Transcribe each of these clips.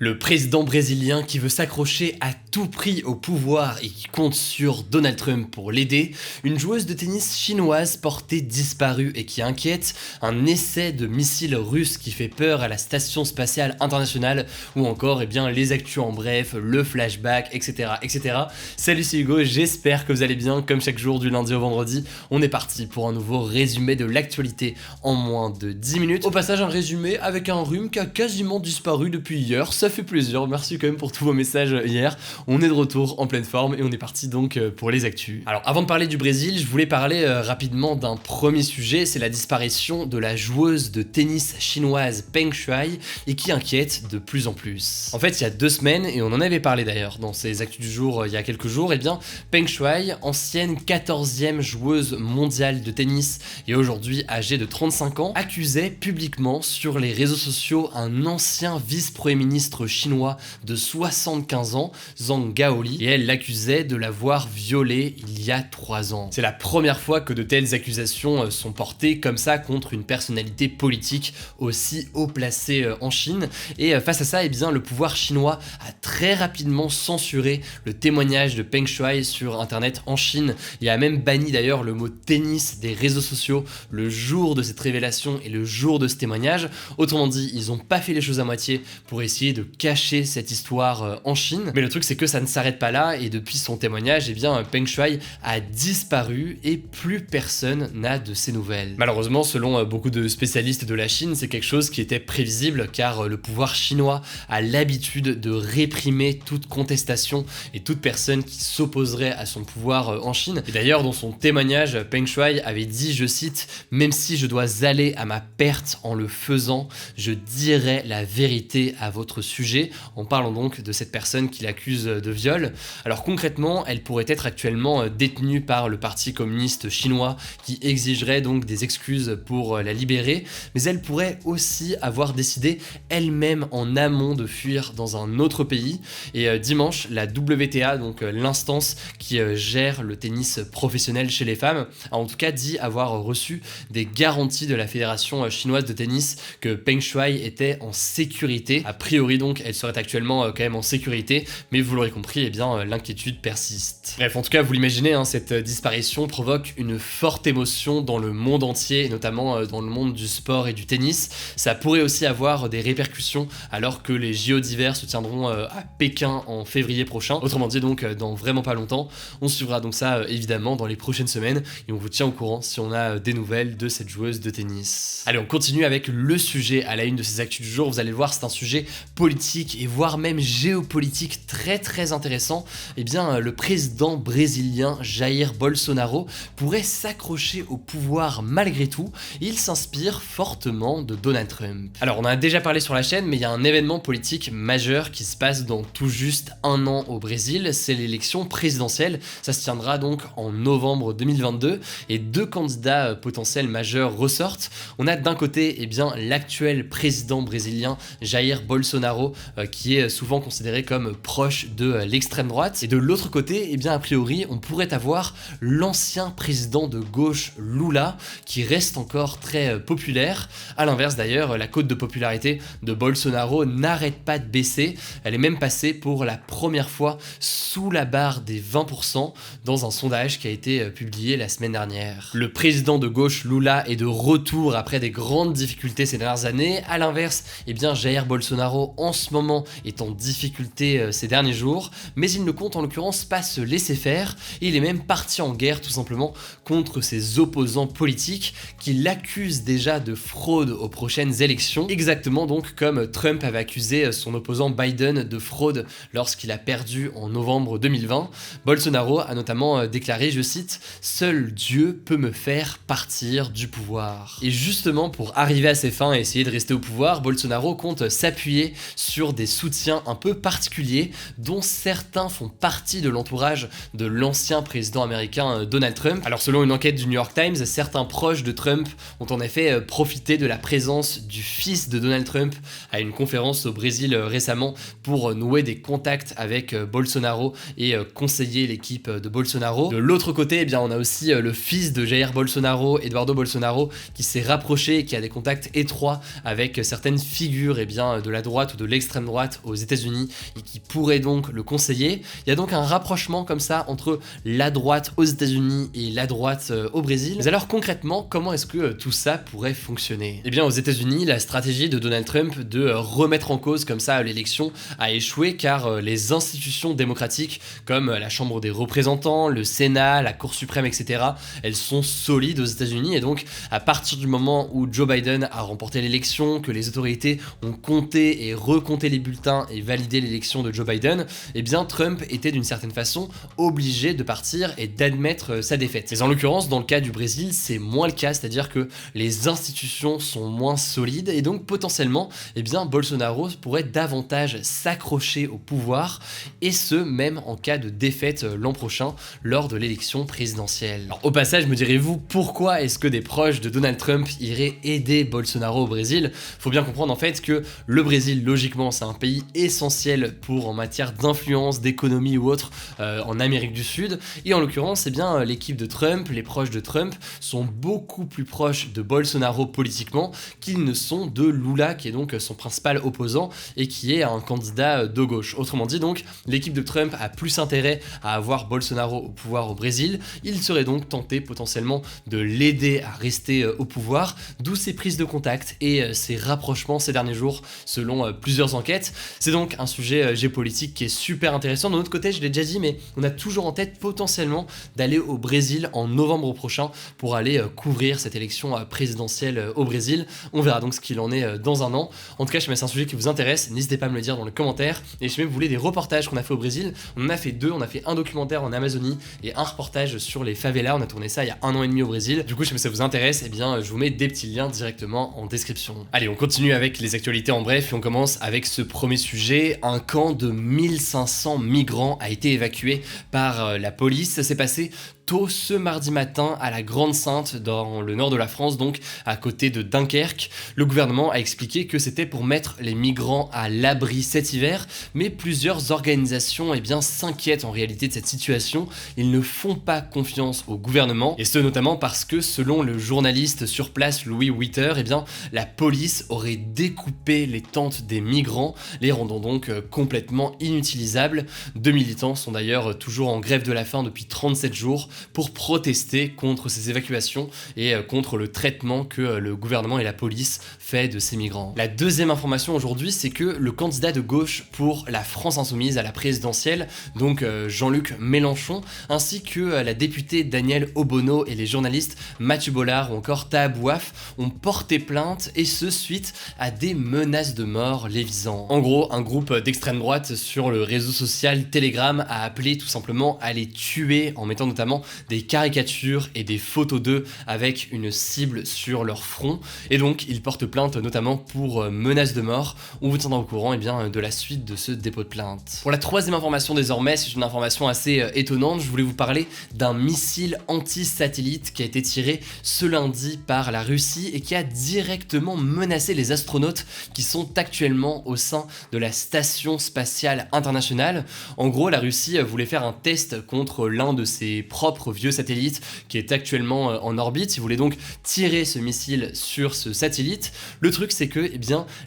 Le président brésilien qui veut s'accrocher à tout prix au pouvoir et qui compte sur Donald Trump pour l'aider, une joueuse de tennis chinoise portée disparue et qui inquiète, un essai de missile russe qui fait peur à la station spatiale internationale, ou encore les actus en bref, le flashback, etc. etc. Salut, c'est Hugo, j'espère que vous allez bien. Comme chaque jour du lundi au vendredi, on est parti pour un nouveau résumé de l'actualité en moins de 10 minutes. Au passage, un résumé avec un rhume qui a quasiment disparu depuis hier. Ça fait plaisir, merci quand même pour tous vos messages hier. On est de retour en pleine forme et on est parti donc pour les actus. Alors avant de parler du Brésil, je voulais parler rapidement d'un premier sujet, c'est la disparition de la joueuse de tennis chinoise Peng Shuai et qui inquiète de plus en plus. En fait, il y a 2 semaines, et on en avait parlé d'ailleurs dans ces actus du jour il y a quelques jours, Peng Shuai, ancienne 14e joueuse mondiale de tennis et aujourd'hui âgée de 35 ans, accusait publiquement sur les réseaux sociaux un ancien vice-premier ministre chinois de 75 ans, Zhang Gaoli, et elle l'accusait de l'avoir violée il y a 3 ans. C'est la première fois que de telles accusations sont portées comme ça contre une personnalité politique aussi haut placée en Chine, et face à ça, le pouvoir chinois a très rapidement censuré le témoignage de Peng Shuai sur internet en Chine, et a même banni d'ailleurs le mot tennis des réseaux sociaux le jour de cette révélation et le jour de ce témoignage. Autrement dit, ils ont pas fait les choses à moitié pour essayer de cacher cette histoire en Chine. Mais le truc, c'est que ça ne s'arrête pas là, et depuis son témoignage, Peng Shuai a disparu et plus personne n'a de ses nouvelles. Malheureusement, selon beaucoup de spécialistes de la Chine, c'est quelque chose qui était prévisible car le pouvoir chinois a l'habitude de réprimer toute contestation et toute personne qui s'opposerait à son pouvoir en Chine. Et d'ailleurs, dans son témoignage, Peng Shuai avait dit, je cite, « Même si je dois aller à ma perte en le faisant, je dirai la vérité à votre sujet », en parlant donc de cette personne qui l'accuse de viol. Alors concrètement, elle pourrait être actuellement détenue par le parti communiste chinois qui exigerait donc des excuses pour la libérer, mais elle pourrait aussi avoir décidé elle-même en amont de fuir dans un autre pays. Et dimanche, la WTA, donc l'instance qui gère le tennis professionnel chez les femmes, a en tout cas dit avoir reçu des garanties de la fédération chinoise de tennis que Peng Shuai était en sécurité. A priori donc, elle serait actuellement quand même en sécurité, mais vous l'aurez compris, l'inquiétude persiste. Bref, en tout cas, vous l'imaginez, cette disparition provoque une forte émotion dans le monde entier, et notamment dans le monde du sport et du tennis. Ça pourrait aussi avoir des répercussions alors que les JO d'hiver se tiendront à Pékin en février prochain. Autrement dit, donc, dans vraiment pas longtemps. On suivra donc ça évidemment dans les prochaines semaines, et on vous tient au courant si on a des nouvelles de cette joueuse de tennis. Allez, on continue avec le sujet à la une de ces actus du jour. Vous allez le voir, c'est un sujet politique et voire même géopolitique très intéressant. Le président brésilien Jair Bolsonaro pourrait s'accrocher au pouvoir malgré tout. Il s'inspire fortement de Donald Trump. Alors, on en a déjà parlé sur la chaîne, mais il y a un événement politique majeur qui se passe dans tout juste 1 an au Brésil, c'est l'élection présidentielle. Ça se tiendra donc en novembre 2022, et 2 candidats potentiels majeurs ressortent. On a d'un côté l'actuel président brésilien Jair Bolsonaro, qui est souvent considéré comme proche de l'extrême droite, et de l'autre côté, a priori, on pourrait avoir l'ancien président de gauche Lula, qui reste encore très populaire. À l'inverse d'ailleurs, la cote de popularité de Bolsonaro n'arrête pas de baisser, elle est même passée pour la première fois sous la barre des 20% dans un sondage qui a été publié la semaine dernière. Le président de gauche Lula est de retour après des grandes difficultés ces dernières années. À l'inverse, Jair Bolsonaro en ce moment est en difficulté ces derniers jours, mais il ne compte en l'occurrence pas se laisser faire, et il est même parti en guerre tout simplement contre ses opposants politiques qui l'accusent déjà de fraude aux prochaines élections, exactement donc comme Trump avait accusé son opposant Biden de fraude lorsqu'il a perdu en novembre 2020. Bolsonaro a notamment déclaré, je cite, « Seul Dieu peut me faire partir du pouvoir ». Et justement, pour arriver à ses fins et essayer de rester au pouvoir, Bolsonaro compte s'appuyer sur des soutiens un peu particuliers, dont certains font partie de l'entourage de l'ancien président américain Donald Trump. Alors selon une enquête du New York Times, certains proches de Trump ont en effet profité de la présence du fils de Donald Trump à une conférence au Brésil récemment pour nouer des contacts avec Bolsonaro et conseiller l'équipe de Bolsonaro. De l'autre côté, on a aussi le fils de Jair Bolsonaro, Eduardo Bolsonaro, qui s'est rapproché et qui a des contacts étroits avec certaines figures de la droite ou de l'extrême droite aux États-Unis et qui pourrait donc le conseiller. Il y a donc un rapprochement comme ça entre la droite aux États-Unis et la droite au Brésil. Mais alors concrètement, comment est-ce que tout ça pourrait fonctionner? Eh bien aux États-Unis, la stratégie de Donald Trump de remettre en cause comme ça l'élection a échoué car les institutions démocratiques comme la Chambre des représentants, le Sénat, la Cour suprême, etc., elles sont solides aux États-Unis et donc à partir du moment où Joe Biden a remporté l'élection, que les autorités ont compté et recompté les bulletins et validé l'élection de Joe Biden, eh bien Trump était d'une certaine façon obligé de partir et d'admettre sa défaite. Mais en l'occurrence, dans le cas du Brésil, c'est moins le cas, c'est-à-dire que les institutions sont moins solides et donc potentiellement, eh bien Bolsonaro pourrait davantage s'accrocher au pouvoir et ce même en cas de défaite l'an prochain lors de l'élection présidentielle. Alors, au passage, me direz-vous, pourquoi est-ce que des proches de Donald Trump iraient aider Bolsonaro au Brésil? Faut bien comprendre en fait que le Brésil, logiquement, c'est un pays essentiel pour en matière d'influence, d'économie ou autre en Amérique du Sud. Et en l'occurrence, eh bien, l'équipe de Trump, les proches de Trump, sont beaucoup plus proches de Bolsonaro politiquement qu'ils ne sont de Lula, qui est donc son principal opposant et qui est un candidat de gauche. Autrement dit, donc, l'équipe de Trump a plus intérêt à avoir Bolsonaro au pouvoir au Brésil. Il serait donc tenté potentiellement de l'aider à rester au pouvoir, d'où ces prises de contact et ces rapprochements ces derniers jours, selon plusieurs enquêtes. C'est donc un sujet géopolitique qui est super intéressant. De notre côté, je l'ai déjà dit, mais on a toujours en tête potentiellement d'aller au Brésil en novembre prochain pour aller couvrir cette élection présidentielle au Brésil. On verra donc ce qu'il en est dans un an. En tout cas, si c'est un sujet qui vous intéresse, n'hésitez pas à me le dire dans les commentaires. Et si vous voulez des reportages qu'on a fait au Brésil, on en a fait deux. On a fait un documentaire en Amazonie et un reportage sur les favelas. On a tourné ça il y a 1 an et demi au Brésil. Du coup, si ça vous intéresse, eh bien, je vous mets des petits liens directement en description. Allez, on continue avec les actualités en bref et on commence avec ce premier sujet. Un camp de 1500 migrants a été évacué par la police. Ça s'est passé tôt ce mardi matin à la Grande Sainte dans le nord de la France, donc à côté de Dunkerque. Le gouvernement a expliqué que c'était pour mettre les migrants à l'abri cet hiver, mais plusieurs organisations s'inquiètent en réalité de cette situation. Ils ne font pas confiance au gouvernement, et ce notamment parce que selon le journaliste sur place Louis Witter, la police aurait découpé les tentes des migrants, les rendant donc complètement inutilisables. 2 militants sont d'ailleurs toujours en grève de la faim depuis 37 jours pour protester contre ces évacuations et contre le traitement que le gouvernement et la police fait de ces migrants. La deuxième information aujourd'hui, c'est que le candidat de gauche pour la France Insoumise à la présidentielle, donc Jean-Luc Mélenchon, ainsi que la députée Danielle Obono et les journalistes Mathieu Bollard ou encore Taha Bouaf ont porté plainte, et ce suite à des menaces de mort les visant. En gros, un groupe d'extrême droite sur le réseau social Telegram a appelé tout simplement à les tuer en mettant notamment des caricatures et des photos d'eux avec une cible sur leur front, et donc ils portent plainte notamment pour menaces de mort. On vous tiendra au courant de la suite de ce dépôt de plainte. Pour la troisième information désormais, c'est une information assez étonnante. Je voulais vous parler d'un missile anti-satellite qui a été tiré ce lundi par la Russie et qui a directement menacé les astronautes qui sont actuellement au sein de la station spatiale internationale. En gros, la Russie voulait faire un test contre l'un de ses propres vieux satellite qui est actuellement en orbite. Ils voulaient donc tirer ce missile sur ce satellite. Le truc, c'est que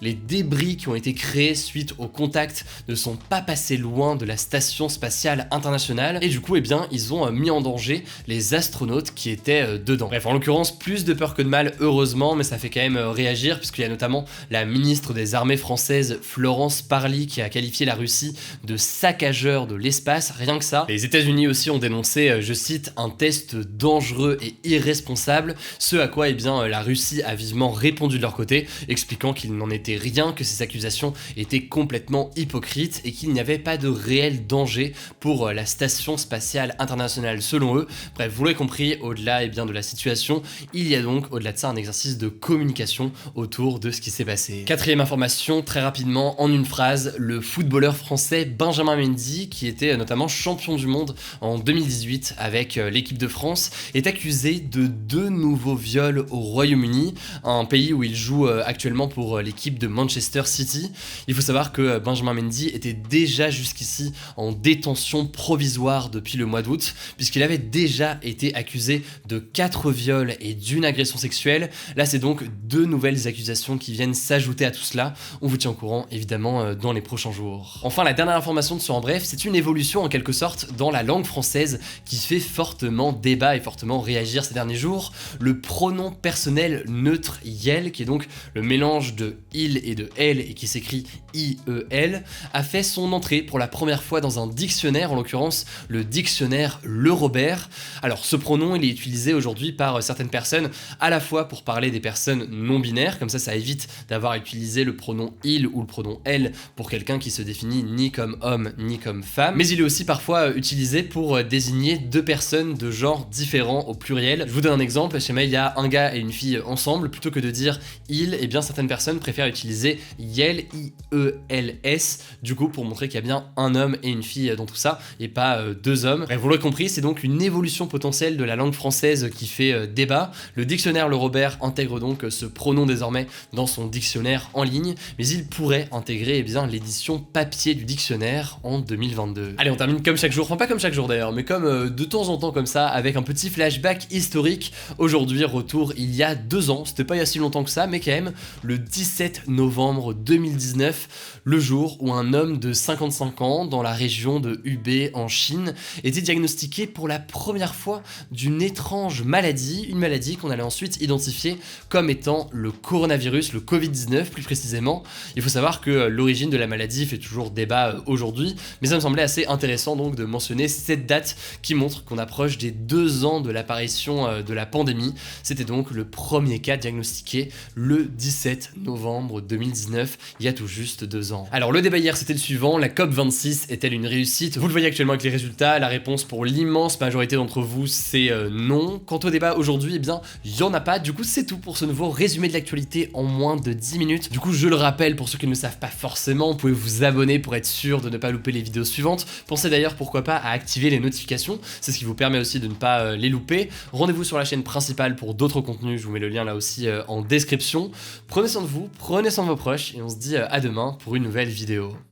les débris qui ont été créés suite au contact ne sont pas passés loin de la station spatiale internationale, et du coup ils ont mis en danger les astronautes qui étaient dedans. Bref, en l'occurrence, plus de peur que de mal, heureusement, mais ça fait quand même réagir puisqu'il y a notamment la ministre des armées françaises Florence Parly qui a qualifié la Russie de saccageur de l'espace, rien que ça. Les États-Unis aussi ont dénoncé, je cite, un test dangereux et irresponsable, ce à quoi la Russie a vivement répondu de leur côté, expliquant qu'il n'en était rien, que ces accusations étaient complètement hypocrites et qu'il n'y avait pas de réel danger pour la station spatiale internationale selon eux. Bref, vous l'avez compris, au-delà de la situation, il y a donc au-delà de ça un exercice de communication autour de ce qui s'est passé. Quatrième information, très rapidement, en une phrase, le footballeur français Benjamin Mendy, qui était notamment champion du monde en 2018 avec avec l'équipe de France, est accusé de 2 nouveaux viols au Royaume-Uni, un pays où il joue actuellement pour l'équipe de Manchester City. Il faut savoir que Benjamin Mendy était déjà jusqu'ici en détention provisoire depuis le mois d'août, puisqu'il avait déjà été accusé de 4 viols et d'une agression sexuelle. Là, c'est donc 2 nouvelles accusations qui viennent s'ajouter à tout cela. On vous tient au courant, évidemment, dans les prochains jours. Enfin, la dernière information de ce En Bref, c'est une évolution en quelque sorte dans la langue française qui fait fortement débat et fortement réagir ces derniers jours. Le pronom personnel neutre yel, qui est donc le mélange de il et de elle et qui s'écrit IEL, a fait son entrée pour la première fois dans un dictionnaire, en l'occurrence le dictionnaire Le Robert. Alors ce pronom, il est utilisé aujourd'hui par certaines personnes, à la fois pour parler des personnes non binaires, comme ça évite d'avoir à utiliser le pronom il ou le pronom elle pour quelqu'un qui se définit ni comme homme ni comme femme, mais il est aussi parfois utilisé pour désigner 2 personnes de genres différents au pluriel. Je vous donne un exemple, si jamais il y a un gars et une fille ensemble, plutôt que de dire il, eh bien certaines personnes préfèrent utiliser yel, I-E-L-S, du coup pour montrer qu'il y a bien un homme et une fille dans tout ça, et pas 2 hommes. Bref, vous l'aurez compris, c'est donc une évolution potentielle de la langue française qui fait débat. Le dictionnaire Le Robert intègre donc ce pronom désormais dans son dictionnaire en ligne, mais il pourrait intégrer l'édition papier du dictionnaire en 2022. Allez, on termine comme chaque jour, enfin pas comme chaque jour d'ailleurs, mais comme de temps en temps comme ça, avec un petit flashback historique. Aujourd'hui, retour il y a 2 ans, c'était pas il y a si longtemps que ça, mais quand même, le 17 novembre 2019, le jour où un homme de 55 ans dans la région de Hubei en Chine était diagnostiqué pour la première fois d'une étrange maladie, une maladie qu'on allait ensuite identifier comme étant le coronavirus, le Covid-19 plus précisément. Il faut savoir que l'origine de la maladie fait toujours débat aujourd'hui, mais ça me semblait assez intéressant donc de mentionner cette date qui montre qu'on approche des 2 ans de l'apparition de la pandémie. C'était donc le premier cas diagnostiqué le 17 novembre 2019, il y a tout juste 2 ans. Alors le débat hier c'était le suivant, la COP26 est-elle une réussite? Vous le voyez actuellement avec les résultats, la réponse pour l'immense majorité d'entre vous c'est non. Quant au débat aujourd'hui, eh bien il n'y en a pas, du coup c'est tout pour ce nouveau résumé de l'actualité en moins de 10 minutes. Du coup je le rappelle pour ceux qui ne le savent pas forcément, vous pouvez vous abonner pour être sûr de ne pas louper les vidéos suivantes. Pensez d'ailleurs pourquoi pas à activer les notifications, c'est ce qui vous permet aussi de ne pas les louper. Rendez-vous sur la chaîne principale pour d'autres contenus, je vous mets le lien là aussi en description. Prenez soin de vous, prenez soin de vos proches et on se dit à demain pour une nouvelle vidéo.